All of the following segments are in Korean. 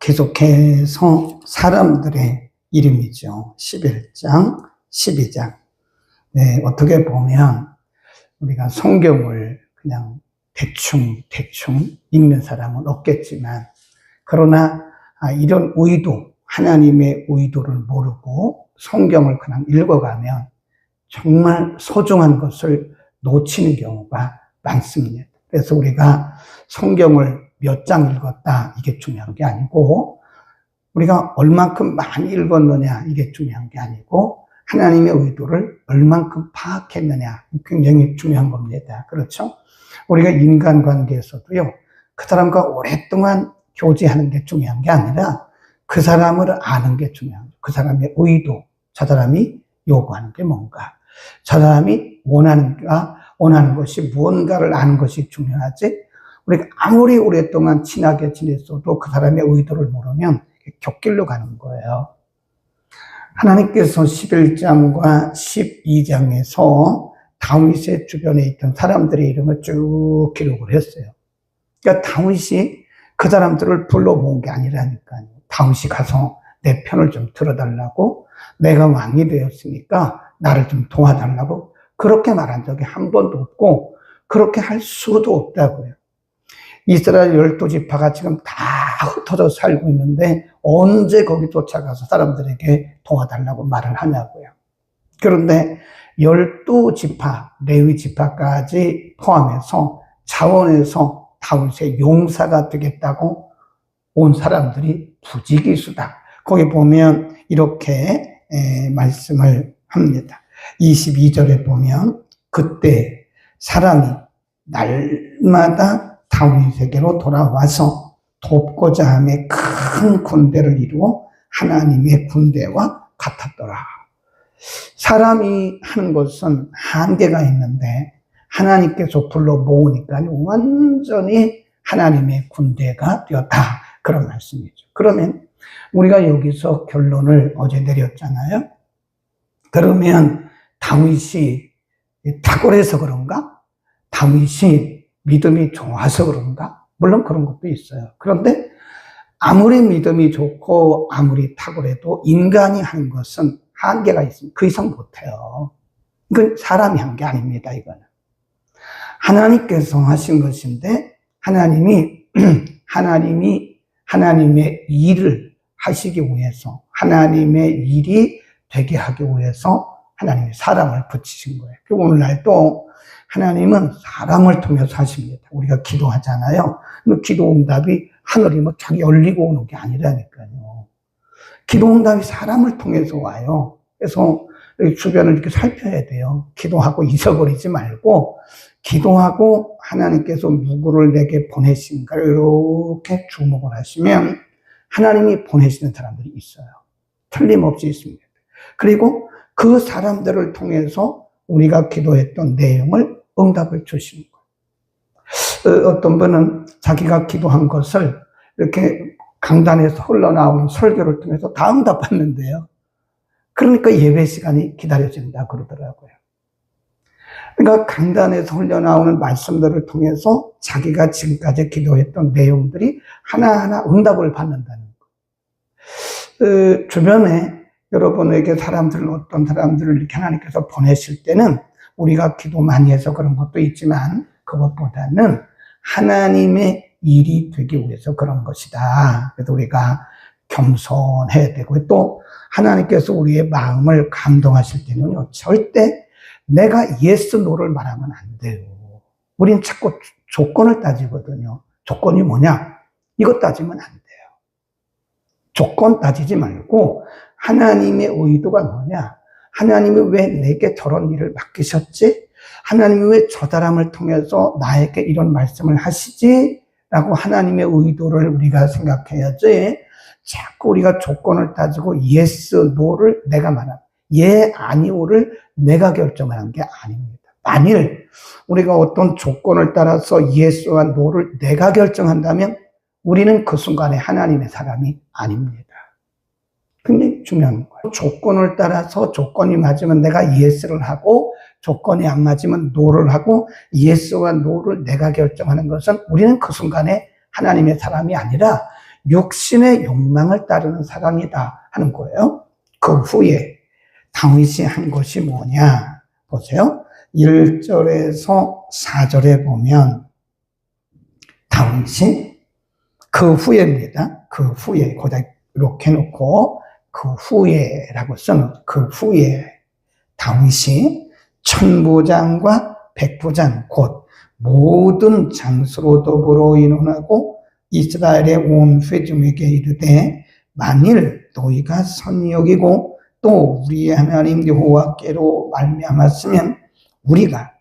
계속해서 사람들의 이름이죠. 11장, 12장. 네, 어떻게 보면 우리가 성경을 그냥 대충 읽는 사람은 없겠지만, 그러나 이런 의도, 하나님의 의도를 모르고 성경을 그냥 읽어가면 정말 소중한 것을 놓치는 경우가 많습니다. 그래서 우리가 성경을 몇 장 읽었다, 이게 중요한 게 아니고, 우리가 얼만큼 많이 읽었느냐, 이게 중요한 게 아니고, 하나님의 의도를 얼만큼 파악했느냐, 굉장히 중요한 겁니다. 그렇죠? 우리가 인간관계에서도요, 그 사람과 오랫동안 교제하는 게 중요한 게 아니라 그 사람을 아는 게 중요한 거예요. 그 사람의 의도, 저 사람이 요구하는 게 뭔가, 저 사람이 원하는 것이 무언가를 아는 것이 중요하지, 우리가 아무리 오랫동안 친하게 지냈어도 그 사람의 의도를 모르면 곁길로 가는 거예요. 하나님께서 11장과 12장에서 다윗의 주변에 있던 사람들의 이름을 쭉 기록을 했어요. 그러니까 다윗이 그 사람들을 불러 모은 게 아니라니까요. 다윗이 가서 내 편을 좀 들어달라고, 내가 왕이 되었으니까 나를 좀 도와달라고 그렇게 말한 적이 한 번도 없고, 그렇게 할 수도 없다고요. 이스라엘 12지파가 지금 다 흩어져 살고 있는데 언제 거기 쫓아가서 사람들에게 도와달라고 말을 하냐고요. 그런데 12지파, 레위 지파까지 포함해서 자원해서 다윗의 용사가 되겠다고 온 사람들이 부지기수다. 거기 보면 이렇게 말씀을 합니다. 22절에 보면 그때 사람이 날마다 다윗에게로 돌아와서 돕고자 하며 큰 군대를 이루어 하나님의 군대와 같았더라. 사람이 하는 것은 한계가 있는데 하나님께서 불러 모으니까 완전히 하나님의 군대가 되었다. 그런 말씀이죠. 그러면 우리가 여기서 결론을 어제 내렸잖아요. 그러면 다윗이 탁월해서 그런가? 다윗이 믿음이 좋아서 그런가? 물론 그런 것도 있어요. 그런데 아무리 믿음이 좋고 아무리 탁월해도 인간이 하는 것은 한계가 있습니다. 그 이상 못해요. 이건 사람이 한 게 아닙니다. 이거는 하나님께서 하신 것인데, 하나님의 일을 하시기 위해서, 하나님의 일이 되게 하기 위해서 하나님이 사람을 붙이신 거예요. 오늘날도 하나님은 사람을 통해서 하십니다. 우리가 기도하잖아요. 기도 응답이 하늘이 자기 열리고 오는 게 아니라니까요. 기도 응답이 사람을 통해서 와요. 그래서 주변을 이렇게 살펴야 돼요. 기도하고 잊어버리지 말고, 기도하고 하나님께서 누구를 내게 보내신가 이렇게 주목을 하시면 하나님이 보내시는 사람들이 있어요. 틀림없이 있습니다. 그리고 그 사람들을 통해서 우리가 기도했던 내용을 응답을 주시는 거예요. 어떤 분은 자기가 기도한 것을 이렇게 강단에서 흘러나오는 설교를 통해서 다 응답받는데요. 그러니까 예배 시간이 기다려진다 그러더라고요. 그러니까 강단에서 흘러나오는 말씀들을 통해서 자기가 지금까지 기도했던 내용들이 하나하나 응답을 받는다는 거예요. 주변에 여러분에게 어떤 사람들을 이렇게 하나님께서 보내실 때는 우리가 기도 많이 해서 그런 것도 있지만 그것보다는 하나님의 일이 되기 위해서 그런 것이다. 그래서 우리가 겸손해야 되고, 또 하나님께서 우리의 마음을 감동하실 때는요, 절대 내가 예스 노를 말하면 안 돼요. 우린 자꾸 조건을 따지거든요. 조건이 뭐냐? 이것 따지면 안 돼요. 조건 따지지 말고 하나님의 의도가 뭐냐? 하나님이 왜 내게 저런 일을 맡기셨지? 하나님이 왜 저 사람을 통해서 나에게 이런 말씀을 하시지? 라고 하나님의 의도를 우리가 생각해야지, 자꾸 우리가 조건을 따지고 예스, 노를 내가 말하는, 예, 아니오를 내가 결정하는 게 아닙니다. 만일 우리가 어떤 조건을 따라서 예스와 노를 내가 결정한다면 우리는 그 순간에 하나님의 사람이 아닙니다. 굉장히 중요한 거예요. 조건을 따라서 조건이 맞으면 내가 예스를 하고, 조건이 안 맞으면 노를 하고, 예스와 노를 내가 결정하는 것은 우리는 그 순간에 하나님의 사람이 아니라 육신의 욕망을 따르는 사람이다 하는 거예요. 그 후에 다윗이 한 것이 뭐냐 보세요. 1절에서 4절에 보면 다윗이 그 후에입니다. 그 후에 거기다 이렇게 놓고 그 후에라고 써놓은 그 후에 다윗이 천부장과 백부장 곧 모든 장수로 더불어 의논하고 이스라엘의 온 회중에게 이르되 만일 너희가 선히 여기고 또 우리의 하나님 여호와께로 말미암았으면 우리가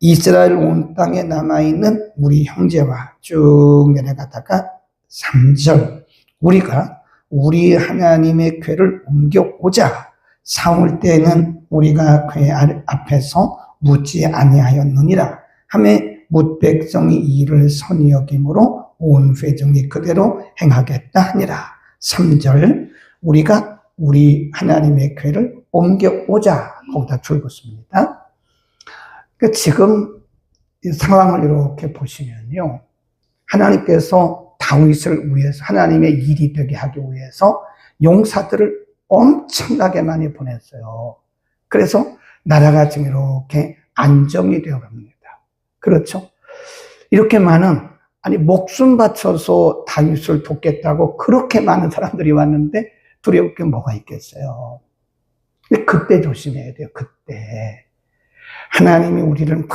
이스라엘 온 땅에 남아있는 우리 형제와 쭉 내려가다가 3절 우리가 우리 하나님의 궤를 옮겨오자 사울 때에는 우리가 궤 앞에서 묻지 아니하였느니라 하며 뭇 백성이 이를 선히 여김으로 온 회중이 그대로 행하겠다 하니라. 3절 우리가 우리 하나님의 궤를 옮겨오자 거기다 줄긋습니다. 지금 이 상황을 이렇게 보시면요. 하나님께서 다윗을 위해서 하나님의 일이 되게 하기 위해서 용사들을 엄청나게 많이 보냈어요. 그래서 나라가 지금 이렇게 안정이 되어 갑니다. 그렇죠? 이렇게 많은 목숨 바쳐서 다윗을 돕겠다고 그렇게 많은 사람들이 왔는데 두려울 게 뭐가 있겠어요? 근데 그때 조심해야 돼요. 그때 하나님이 우리를 막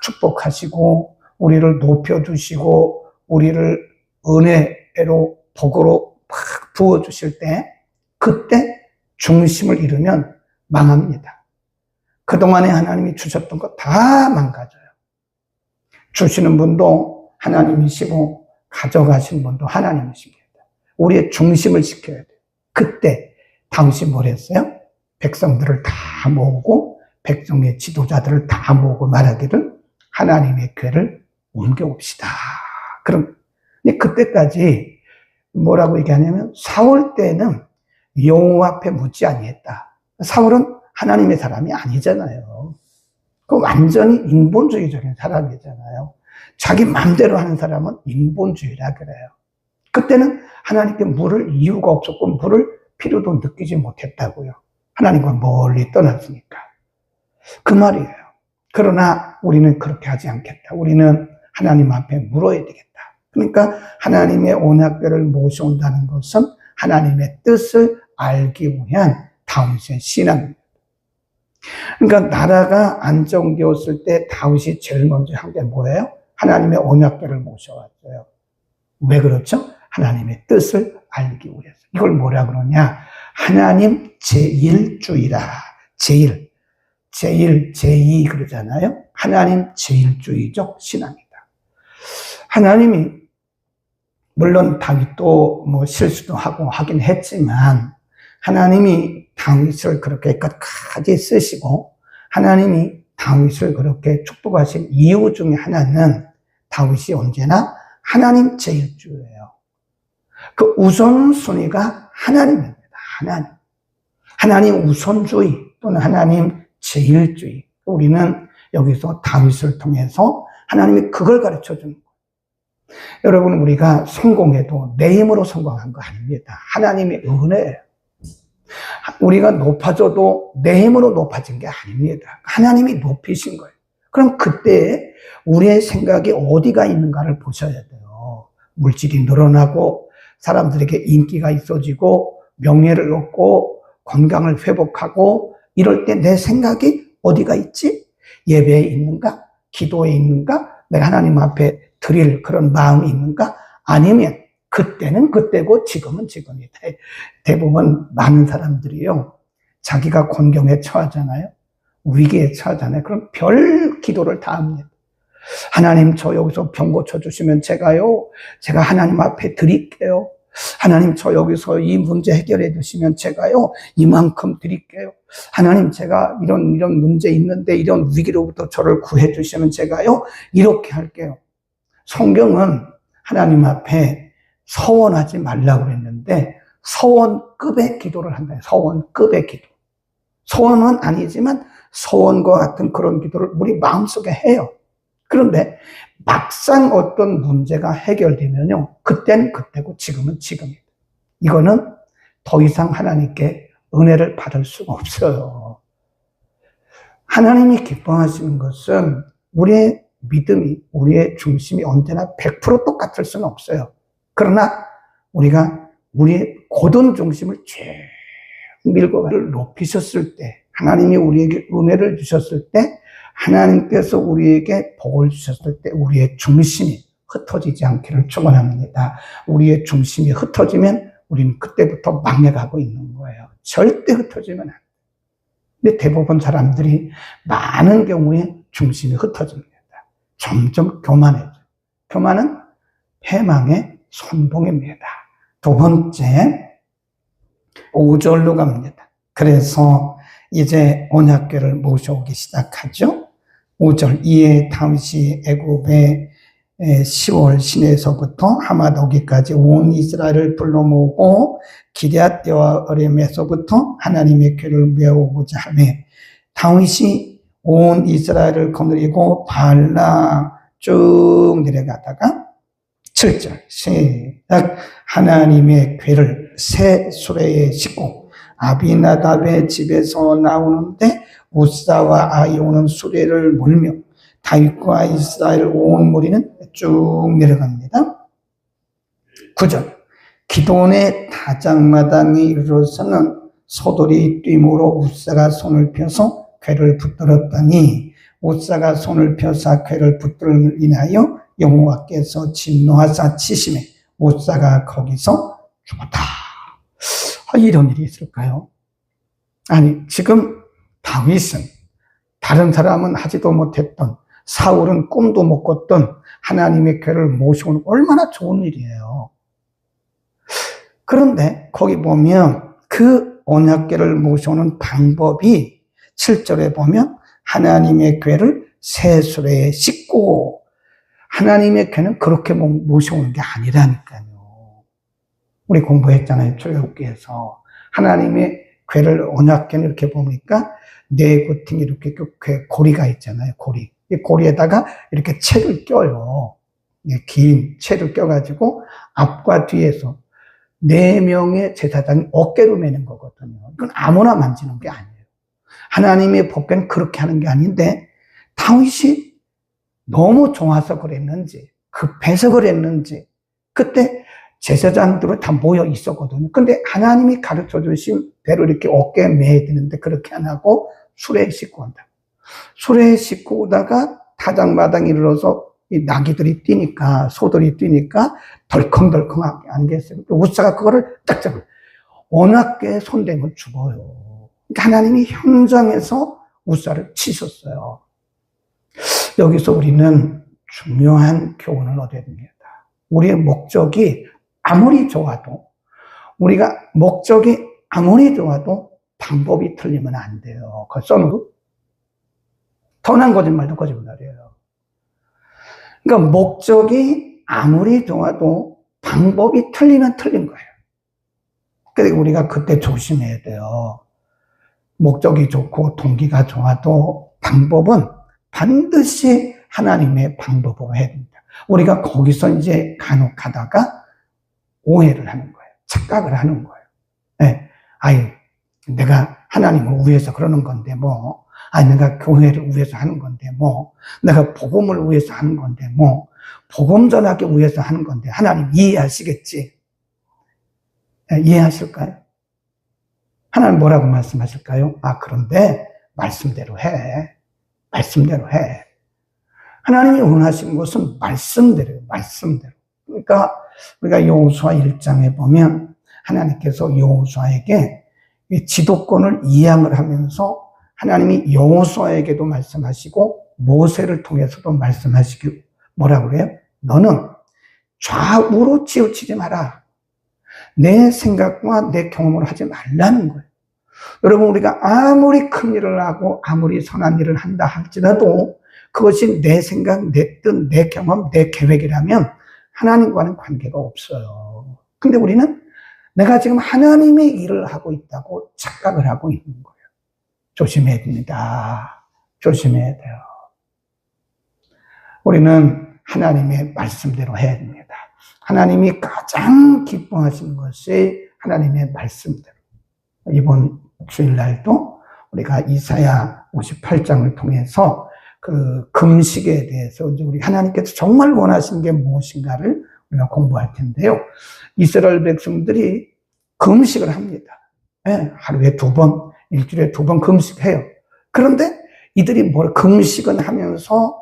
축복하시고 우리를 높여주시고 우리를 은혜로 복으로 막 부어주실 때 그때 중심을 잃으면 망합니다. 그동안에 하나님이 주셨던 거 다 망가져요. 주시는 분도 하나님이시고 가져가신 분도 하나님이십니다. 우리의 중심을 지켜야 돼요. 그때 다윗이 뭘 했어요? 백성들을 다 모으고 백성의 지도자들을 다 모으고 말하기를 하나님의 궤를 옮겨옵시다. 그럼 그때까지 뭐라고 얘기하냐면 사울 때는 여호와 앞에 묻지 아니했다. 사울은 하나님의 사람이 아니잖아요. 그 완전히 인본주의적인 사람이잖아요. 자기 마음대로 하는 사람은 인본주의라 그래요. 그때는 하나님께 물을 이유가 없었고 물을 필요도 느끼지 못했다고요. 하나님과 멀리 떠났으니까. 그 말이에요. 그러나 우리는 그렇게 하지 않겠다. 우리는 하나님 앞에 물어야 되겠다. 그러니까 하나님의 언약궤를 모셔온다는 것은 하나님의 뜻을 알기 위한 다윗의 신앙입니다. 그러니까 나라가 안정되었을 때 다윗이 제일 먼저 한 게 뭐예요? 하나님의 언약궤를 모셔왔어요. 왜 그렇죠? 하나님의 뜻을 알기 위해서. 이걸 뭐라 그러냐? 하나님 제1주의라. 제2 그러잖아요. 하나님 제1주의적 신앙이다. 하나님이 물론 다윗도 실수도 하고 하긴 했지만 하나님이 다윗을 그렇게 끝까지 쓰시고 하나님이 다윗을 그렇게 축복하신 이유 중에 하나는 다윗이 언제나 하나님 제1주예요. 그 우선순위가 하나님입니다. 하나님 우선주의 또는 하나님 제1주의. 우리는 여기서 다윗을 통해서 하나님이 그걸 가르쳐 주는 거예요. 여러분 우리가 성공해도 내 힘으로 성공한 거 아닙니다. 하나님의 은혜예요. 우리가 높아져도 내 힘으로 높아진 게 아닙니다. 하나님이 높이신 거예요. 그럼 그때 우리의 생각이 어디가 있는가를 보셔야 돼요. 물질이 늘어나고 사람들에게 인기가 있어지고 명예를 얻고 건강을 회복하고 이럴 때 내 생각이 어디가 있지? 예배에 있는가? 기도에 있는가? 내가 하나님 앞에 드릴 그런 마음이 있는가? 아니면 그때는 그때고 지금은 지금이다. 대부분 많은 사람들이요. 자기가 곤경에 처하잖아요. 위기에 처하잖아요. 그럼 별 기도를 다 합니다. 하나님 저 여기서 병 고쳐주시면 제가 하나님 앞에 드릴게요. 하나님 저 여기서 이 문제 해결해 주시면 제가요 이만큼 드릴게요. 하나님 제가 이런 문제 있는데 이런 위기로부터 저를 구해 주시면 제가요 이렇게 할게요. 성경은 하나님 앞에 서원하지 말라고 그랬는데 서원급의 기도를 한다. 서원급의 기도. 서원은 아니지만 서원과 같은 그런 기도를 우리 마음속에 해요. 그런데 막상 어떤 문제가 해결되면요, 그때는 그때고 지금은 지금이다. 이거는 더 이상 하나님께 은혜를 받을 수가 없어요. 하나님이 기뻐하시는 것은 우리의 믿음이, 우리의 중심이 언제나 100% 똑같을 수는 없어요. 그러나 우리가 우리의 고든 중심을 쭉 밀고 높이셨을 때, 하나님이 우리에게 은혜를 주셨을 때, 하나님께서 우리에게 복을 주셨을 때 우리의 중심이 흩어지지 않기를 축원합니다. 우리의 중심이 흩어지면 우리는 그때부터 망해가고 있는 거예요. 절대 흩어지면 안 돼요. 근데 대부분 사람들이 많은 경우에 중심이 흩어집니다. 점점 교만해져요. 교만은 패망의 선봉입니다. 두 번째, 5절로 갑니다. 그래서 이제 언약궤를 모셔오기 시작하죠. 5절, 이에 다윗이 애굽의 10월 시내에서부터 하마도기까지 온 이스라엘을 불러 모으고 기럇 여아림에서부터 하나님의 궤를 메우고자 하며 다윗이 온 이스라엘을 거느리고 발라 쭉 내려가다가 7절 시작, 하나님의 궤를 새 수레에 싣고 아비나답의 집에서 나오는데 우사와 아이오는 수레를 몰며 다윗과 이스라엘 온 무리는 쭉 내려갑니다. 9절, 기돈의 다장마당에 이르러서는 소돌이 뛰므로 우사가 손을 펴서 궤를 붙들었더니 우사가 손을 펴서 궤를 붙들음을 인하여 여호와께서 진노하사 치심에 우사가 거기서 죽었다. 이런 일이 있을까요? 아니, 지금 다윗은 다른 사람은 하지도 못했던, 사울은 꿈도 못 꿨던 하나님의 궤를 모셔오는 얼마나 좋은 일이에요. 그런데 거기 보면 그 언약궤를 모셔오는 방법이 7절에 보면 하나님의 궤를 새 수레에 싣고, 하나님의 궤는 그렇게 모셔오는 게 아니라니까요. 우리 공부했잖아요. 출애굽기에서 하나님의 궤를, 언약궤는 이렇게 보니까 네 구팅이 이렇게 궤 고리가 있잖아요. 고리. 이 고리에다가 이렇게 채를 껴요. 긴 채를 껴가지고 앞과 뒤에서 4명의 제사장이 어깨로 매는 거거든요. 이건 아무나 만지는 게 아니에요. 하나님의 법궤는 그렇게 하는 게 아닌데 다윗이 너무 좋아서 그랬는지, 급해서 그랬는지, 그때 제사장들은 다 모여 있었거든요. 근데 하나님이 가르쳐 주신 대로 이렇게 어깨에 매야 되는데 그렇게 안 하고 수레에 싣고 온다. 수레에 싣고 오다가 타작마당에 이르러서 이 나귀들이 뛰니까, 소들이 뛰니까 덜컹덜컹하게 안겼어요. 우사가 그거를 딱 잡아요. 언약궤에 손대면 죽어요. 그러니까 하나님이 현장에서 우사를 치셨어요. 여기서 우리는 중요한 교훈을 얻어야 됩니다. 우리의 목적이 아무리 좋아도, 우리가 목적이 아무리 좋아도 방법이 틀리면 안 돼요. 그걸 써놓고 더난 거짓말도 거짓말이에요. 그러니까 목적이 아무리 좋아도 방법이 틀리면 틀린 거예요. 그래서 우리가 그때 조심해야 돼요. 목적이 좋고 동기가 좋아도 방법은 반드시 하나님의 방법으로 해야 됩니다. 우리가 거기서 이제 간혹 가다가 오해를 하는 거예요. 착각을 하는 거예요. 네. 아유, 내가 하나님을 위해서 그러는 건데 뭐, 내가 교회를 위해서 하는 건데 뭐, 내가 복음을 위해서 하는 건데 뭐, 복음 전하기 위해서 하는 건데 하나님 이해하시겠지? 네, 이해하실까요? 하나님 뭐라고 말씀하실까요? 그런데 말씀대로 해. 말씀대로 해. 하나님이 원하시는 것은 말씀대로예요. 말씀대로. 그러니까 우리가 여호수아 1장에 보면 하나님께서 여호수아에게 지도권을 이양을 하면서 하나님이 여호수아에게도 말씀하시고 모세를 통해서도 말씀하시고 뭐라고 그래요? 너는 좌우로 치우치지 마라. 내 생각과 내 경험을 하지 말라는 거예요. 여러분, 우리가 아무리 큰 일을 하고 아무리 선한 일을 한다 할지라도 그것이 내 생각, 내 뜻, 내 경험, 내 계획이라면 하나님과는 관계가 없어요. 근데 우리는 내가 지금 하나님의 일을 하고 있다고 착각을 하고 있는 거예요. 조심해야 됩니다. 조심해야 돼요. 우리는 하나님의 말씀대로 해야 됩니다. 하나님이 가장 기뻐하시는 것이 하나님의 말씀대로. 이번 주일날도 우리가 이사야 58장을 통해서 그 금식에 대해서 이제 우리 하나님께서 정말 원하시는 게 무엇인가를 우리가 공부할 텐데요. 이스라엘 백성들이 금식을 합니다. 네, 하루에 2번, 일주일에 2번 금식해요. 그런데 이들이 금식은 하면서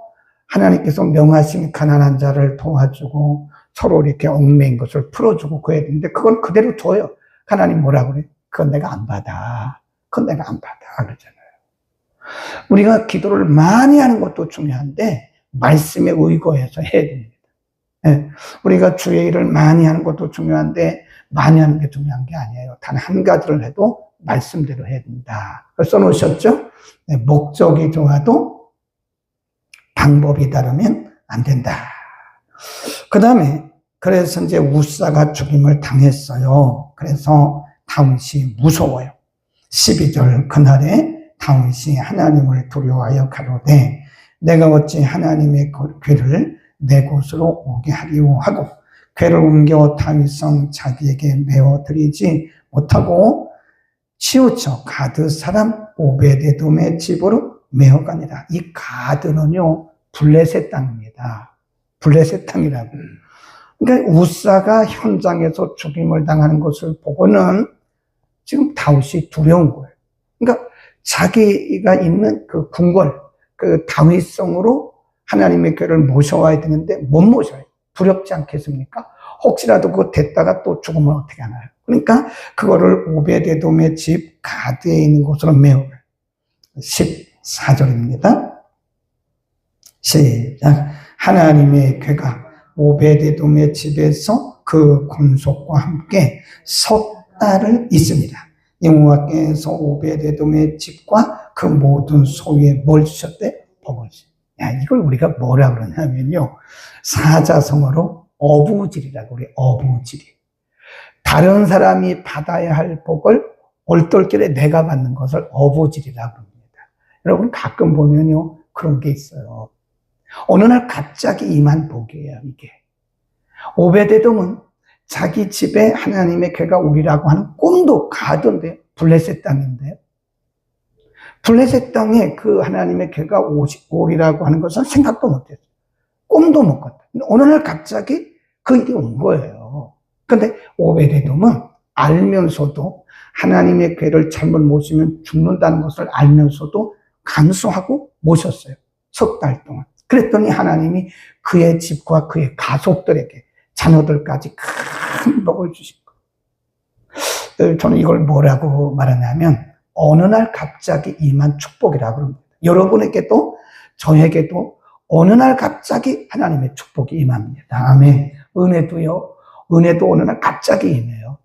하나님께서 명하신 가난한 자를 도와주고 서로 이렇게 얽매인 것을 풀어주고 그래야 되는데 그건 그대로 둬요. 하나님 뭐라고 그래? 그건 내가 안 받아. 그건 내가 안 받아. 그러잖아요. 우리가 기도를 많이 하는 것도 중요한데 말씀에 의거해서 해야 됩니다. 네. 우리가 주의 일을 많이 하는 것도 중요한데 많이 하는 게 중요한 게 아니에요. 단 한 가지를 해도 말씀대로 해야 된다. 써놓으셨죠? 네. 목적이 좋아도 방법이 다르면 안 된다. 그 다음에 그래서 이제 우사가 죽임을 당했어요. 그래서 다윗이 무서워요. 12절 그날에 다윗이 하나님을 두려워하여 가로되 내가 어찌 하나님의 궤를 내 곳으로 오게 하리오 하고 궤를 옮겨 다윗성 자기에게 메어드리지 못하고 치우쳐 가드 사람 오베데돔의 집으로 메어가니라. 이 가드는요 블레셋 땅입니다. 블레셋 땅이라고. 그러니까 우사가 현장에서 죽임을 당하는 것을 보고는 지금 다윗이 두려운 거예요. 그러니까 자기가 있는 그 궁궐, 그 다윗성으로 하나님의 궤를 모셔와야 되는데 못 모셔요. 두렵지 않겠습니까? 혹시라도 그거 됐다가 또 죽으면 어떻게 하나요? 그러니까 그거를 오베데돔의 집 가드에 있는 곳으로 메워요. 14절입니다. 시작. 하나님의 궤가 오베데돔의 집에서 그 군속과 함께 섰다를 있습니다. 여호와께서 오베데돔의 집과 그 모든 소유에 뭘 주셨대? 복을. 야, 이걸 우리가 뭐라 그러냐면요. 사자성어로 어부지리라고 그래요. 어부지리. 다른 사람이 받아야 할 복을 얼떨결에 내가 받는 것을 어부지리라고 합니다. 여러분 가끔 보면요. 그런 게 있어요. 어느 날 갑자기 임한 복이에요. 이게. 오베데돔은 자기 집에 하나님의 궤가 오리라고 하는 꿈도 가던데 블레셋 땅인데요. 블레셋 땅에 그 하나님의 궤가 오리라고 하는 것은 생각도 못했어요. 꿈도 못 꿨다. 어느 날 갑자기 그 일이 온 거예요. 그런데 오베데돔은 알면서도 하나님의 궤를 잘못 모시면 죽는다는 것을 알면서도 감수하고 모셨어요. 3달 동안. 그랬더니 하나님이 그의 집과 그의 가족들에게 자녀들까지 큰 복을 주신 거예요. 저는 이걸 뭐라고 말하냐면 어느 날 갑자기 임한 축복이라고 합니다. 여러분에게도 저에게도 어느 날 갑자기 하나님의 축복이 임합니다. 아멘. 은혜도요. 은혜도 어느 날 갑자기 임해요.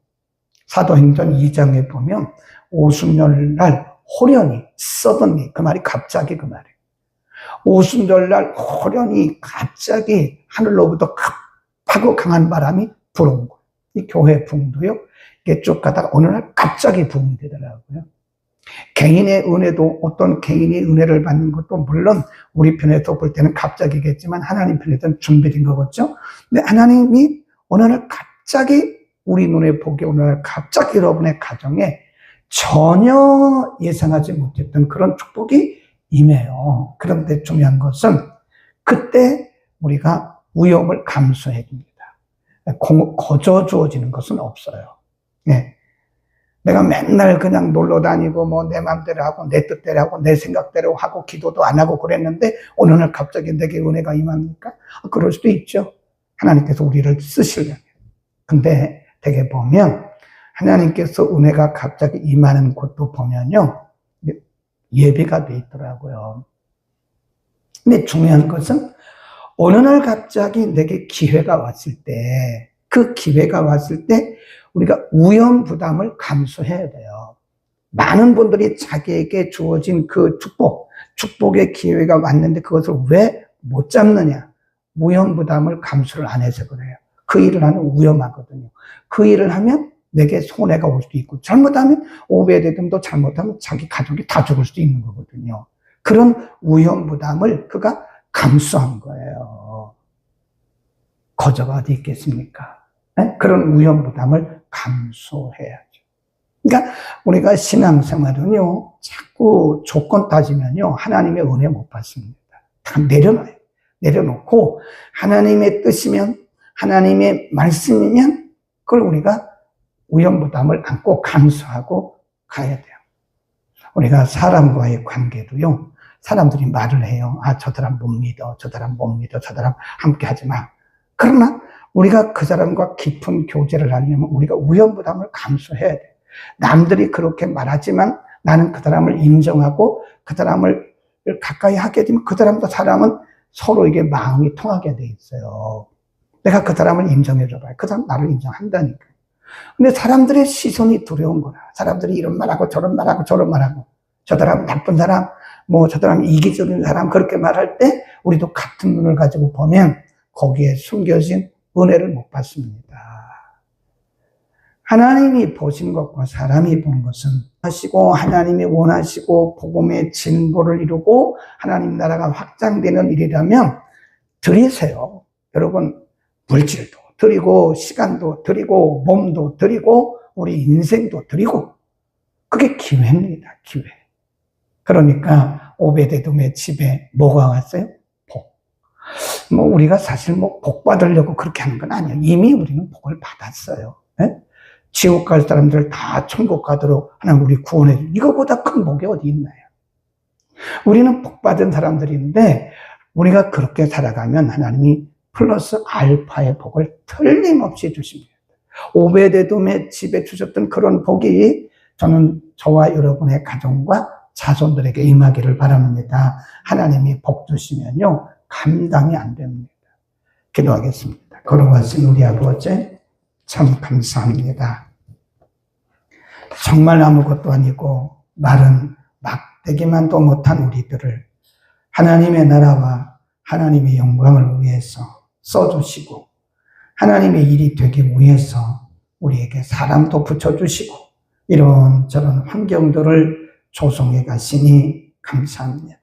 사도행전 2장에 보면 오순절날 호련히 서든리 그 말이 갑자기 그 말이에요. 오순절날 호련히 갑자기 하늘로부터 급하고 강한 바람이 불어온 거예요. 이 교회 부흥도요. 이게 쭉 가다가 어느 날 갑자기 부흥이 되더라고요. 개인의 은혜도 어떤 개인이 은혜를 받는 것도 물론 우리 편에서 볼 때는 갑자기겠지만 하나님 편에서는 준비된 거겠죠. 근데 하나님이 어느 날 갑자기 우리 눈에 보기 어느 날 갑자기 여러분의 가정에 전혀 예상하지 못했던 그런 축복이 임해요. 그런데 중요한 것은 그때 우리가 위험을 감수해야 됩니다. 거저 주어지는 것은 없어요. 네. 내가 맨날 그냥 놀러 다니고 뭐 내 마음대로 하고 내 뜻대로 하고 내 생각대로 하고 기도도 안 하고 그랬는데 어느 날 갑자기 내게 은혜가 임합니까? 그럴 수도 있죠. 하나님께서 우리를 쓰시려면. 근데 되게 보면 하나님께서 은혜가 갑자기 임하는 곳도 보면요. 예배가 돼 있더라고요. 근데 중요한 것은 어느 날 갑자기 내게 기회가 왔을 때 그 기회가 왔을 때 우리가 위험 부담을 감수해야 돼요. 많은 분들이 자기에게 주어진 그 축복의 기회가 왔는데 그것을 왜 못 잡느냐? 위험 부담을 감수를 안 해서 그래요. 그 일을 하면 위험하거든요. 그 일을 하면 내게 손해가 올 수도 있고 잘못하면 오베데돔도 잘못하면 자기 가족이 다 죽을 수도 있는 거거든요. 그런 위험 부담을 그가 감수한 거예요. 거저가 어디 있겠습니까? 네? 그런 위험부담을 감수해야죠. 그러니까 우리가 신앙생활은요, 자꾸 조건 따지면요, 하나님의 은혜 못 받습니다. 다 내려놔요. 내려놓고 하나님의 뜻이면, 하나님의 말씀이면 그걸 우리가 위험부담을 안고 감수하고 가야 돼요. 우리가 사람과의 관계도요, 사람들이 말을 해요. 아, 저 사람 못 믿어, 저 사람 못 믿어, 저 사람 함께 하지 마. 그러나 우리가 그 사람과 깊은 교제를 하려면 우리가 위험부담을 감수해야 돼요. 남들이 그렇게 말하지만 나는 그 사람을 인정하고 그 사람을 가까이 하게 되면 그 사람과 사람은 서로에게 마음이 통하게 돼 있어요. 내가 그 사람을 인정해줘봐요. 그 사람 나를 인정한다니까. 근데 사람들의 시선이 두려운 거라. 사람들이 이런 말하고 저런 말하고 저런 말하고, 저 사람 나쁜 사람, 뭐 저 사람 이기적인 사람, 그렇게 말할 때 우리도 같은 눈을 가지고 보면 거기에 숨겨진 은혜를 못 받습니다. 하나님이 보신 것과 사람이 본 것은 하시고, 하나님이 원하시고 복음의 진보를 이루고 하나님 나라가 확장되는 일이라면 드리세요. 여러분, 물질도 드리고 시간도 드리고 몸도 드리고 우리 인생도 드리고, 그게 기회입니다. 기회. 그러니까 오베데돔의 집에 뭐가 왔어요? 복. 뭐 우리가 사실 뭐 복 받으려고 그렇게 하는 건 아니에요. 이미 우리는 복을 받았어요. 네? 지옥 갈 사람들 다 천국 가도록 하나님 우리 구원해 주. 이거보다 큰 복이 어디 있나요? 우리는 복 받은 사람들인데 우리가 그렇게 살아가면 하나님이 플러스 알파의 복을 틀림없이 주십니다. 오베데돔의 집에 주셨던 그런 복이 저는 저와 여러분의 가정과 자손들에게 임하기를 바랍니다. 하나님이 복 주시면요, 감당이 안 됩니다. 기도하겠습니다. 걸어가신 우리 아버지, 참 감사합니다. 정말 아무것도 아니고 말은 막대기만도 못한 우리들을 하나님의 나라와 하나님의 영광을 위해서 써주시고, 하나님의 일이 되기 위해서 우리에게 사람도 붙여주시고, 이런저런 환경들을 조성해 가시니 감사합니다.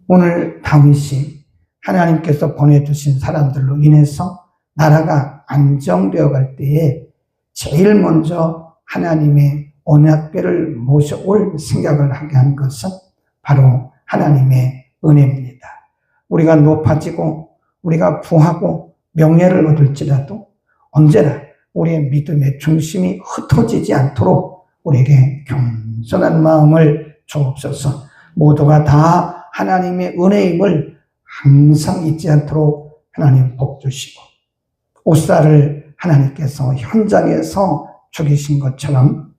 오늘 다윗이 하나님께서 보내주신 사람들로 인해서 나라가 안정되어 갈 때에 제일 먼저 하나님의 언약궤를 모셔올 생각을 하게 한 것은 바로 하나님의 은혜입니다. 우리가 높아지고 우리가 부하고 명예를 얻을지라도 언제나 우리의 믿음의 중심이 흩어지지 않도록 우리에게 겸손한 마음을 주옵소서. 모두가 다 하나님의 은혜임을 항상 잊지 않도록 하나님 복 주시고, 옷살을 하나님께서 현장에서 죽이신 것처럼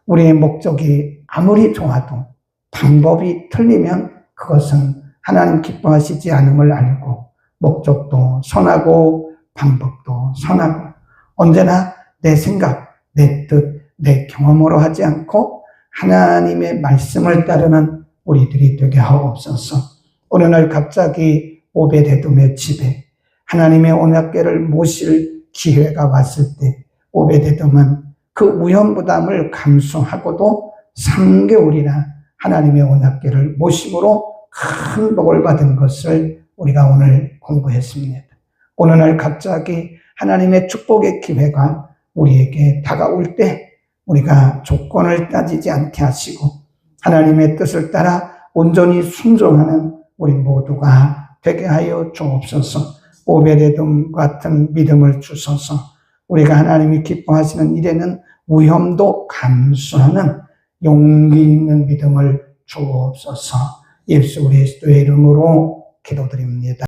우리의 목적이 아무리 좋아도 방법이 틀리면 그것은 하나님 기뻐하시지 않음을 알고, 목적도 선하고 방법도 선하고 언제나 내 생각, 내 뜻, 내 경험으로 하지 않고 하나님의 말씀을 따르는 우리들이 되게 하옵소서. 어느 날 갑자기 오베데돔의 집에 하나님의 언약궤를 모실 기회가 왔을 때 오베데돔은 그 위험부담을 감수하고도 3개월이나 하나님의 언약궤를 모심으로 큰 복을 받은 것을 우리가 오늘 공부했습니다. 어느 날 갑자기 하나님의 축복의 기회가 우리에게 다가올 때 우리가 조건을 따지지 않게 하시고 하나님의 뜻을 따라 온전히 순종하는 우리 모두가 되게 하여 주옵소서. 오베데돔 같은 믿음을 주셔서 우리가 하나님이 기뻐하시는 일에는 위험도 감수하는 용기 있는 믿음을 주옵소서. 예수 그리스도의 이름으로 기도드립니다.